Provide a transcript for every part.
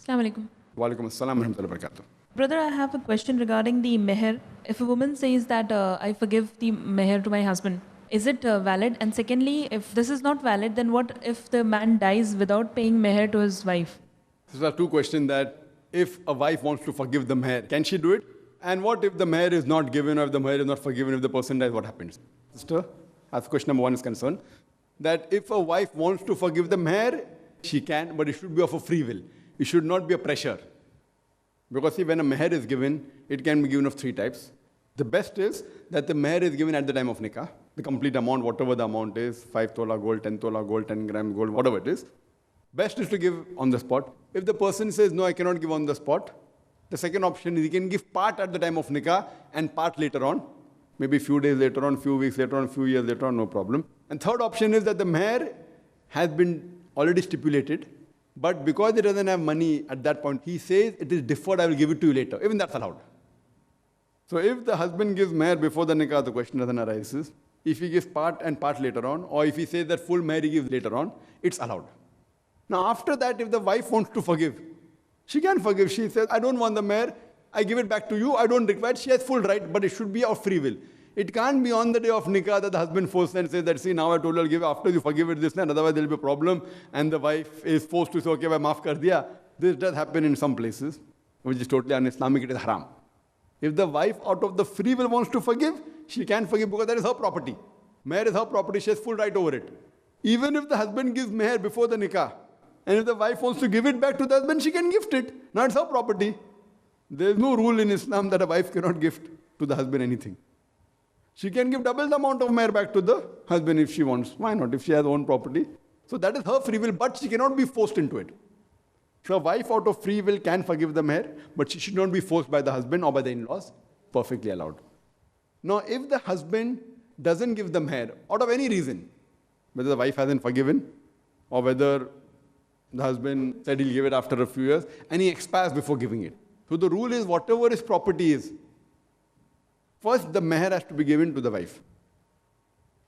Assalamu alaikum. Walaikum assalam warahmatullahi wabarakatuh. Brother, I have a question regarding the meher. If a woman says that I forgive the meher to my husband, is it valid? And secondly, if this is not valid, then what if the man dies without paying meher to his wife? These are two questions that if a wife wants to forgive the meher, can she do it? And what if the meher is not given or if the meher is not forgiven, if the person dies, what happens? Sister, as question number one is concerned, that if a wife wants to forgive the meher, she can, but it should be of a free will. It should not be a pressure. Because see, when a meher is given, it can be given of three types. The best is that the meher is given at the time of nikah, the complete amount, whatever the amount is, 5 tola gold, 10 tola gold, 10 grams gold, whatever it is. Best is to give on the spot. If the person says, no, I cannot give on the spot, the second option is he can give part at the time of nikah and part later on. Maybe a few days later on, few weeks later on, few years later on, no problem. And third option is that the meher has been already stipulated, but because he doesn't have money at that point, he says it is deferred, I will give it to you later. Even that's allowed. So if the husband gives meher before the nikah, the question doesn't arise. If he gives part and part later on, or if he says that full meher he gives later on, it's allowed. Now after that, if the wife wants to forgive, she can forgive. She says, I don't want the meher, I give it back to you, I don't require it. She has full right, but it should be of free will. It can't be on the day of nikah that the husband forces and says that, see, now I told you I'll give after you forgive it this and otherwise there will be a problem. And the wife is forced to say, okay, I maaf kar diya. This does happen in some places, which is totally un-Islamic, it is haram. If the wife out of the free will wants to forgive, she can forgive because that is her property. Meher is her property, she has full right over it. Even if the husband gives meher before the nikah, and if the wife wants to give it back to the husband, she can gift it. Now it's her property. There is no rule in Islam that a wife cannot gift to the husband anything. She can give double the amount of meher back to the husband if she wants. Why not? If she has own property. So that is her free will, but she cannot be forced into it. So a wife out of free will can forgive the meher, but she should not be forced by the husband or by the in-laws. Perfectly allowed. Now, if the husband doesn't give the meher out of any reason, whether the wife hasn't forgiven or whether the husband said he'll give it after a few years and he expires before giving it. So the rule is whatever his property is, first the meher has to be given to the wife.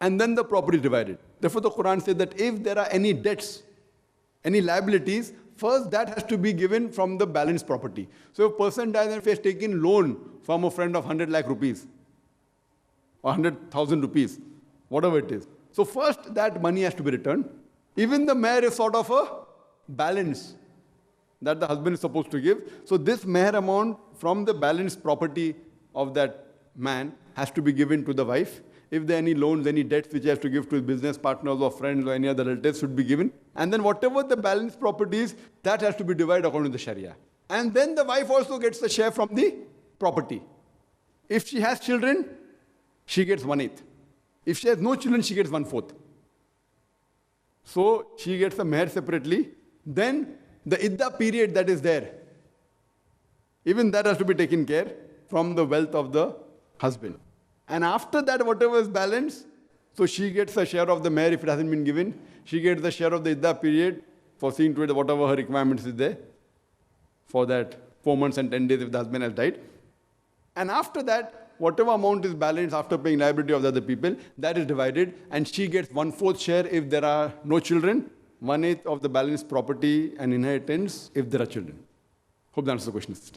And then the property is divided. Therefore the Quran says that if there are any debts, any liabilities, first that has to be given from the balanced property. So if a person dies and he has taken loan from a friend of 100 lakh rupees or 100,000 rupees, whatever it is. So first that money has to be returned. Even the meher is sort of a balance that the husband is supposed to give. So this meher amount from the balanced property of that man has to be given to the wife. If there are any loans, any debts which he has to give to his business partners or friends or any other relatives should be given. And then whatever the balanced property is, that has to be divided according to the Sharia. And then the wife also gets the share from the property. If she has children, she gets 1/8. If she has no children, she gets 1/4. So she gets the meher separately. Then the iddah period that is there, even that has to be taken care from the wealth of the husband. And after that, whatever is balanced, so she gets a share of the meher if it hasn't been given. She gets the share of the iddah period for seeing to it whatever her requirements is there for that 4 months and 10 days if the husband has died. And after that, whatever amount is balanced after paying liability of the other people, that is divided and she gets 1/4 share if there are no children, 1/8 of the balanced property and inheritance if there are children. Hope that answers the question, sister.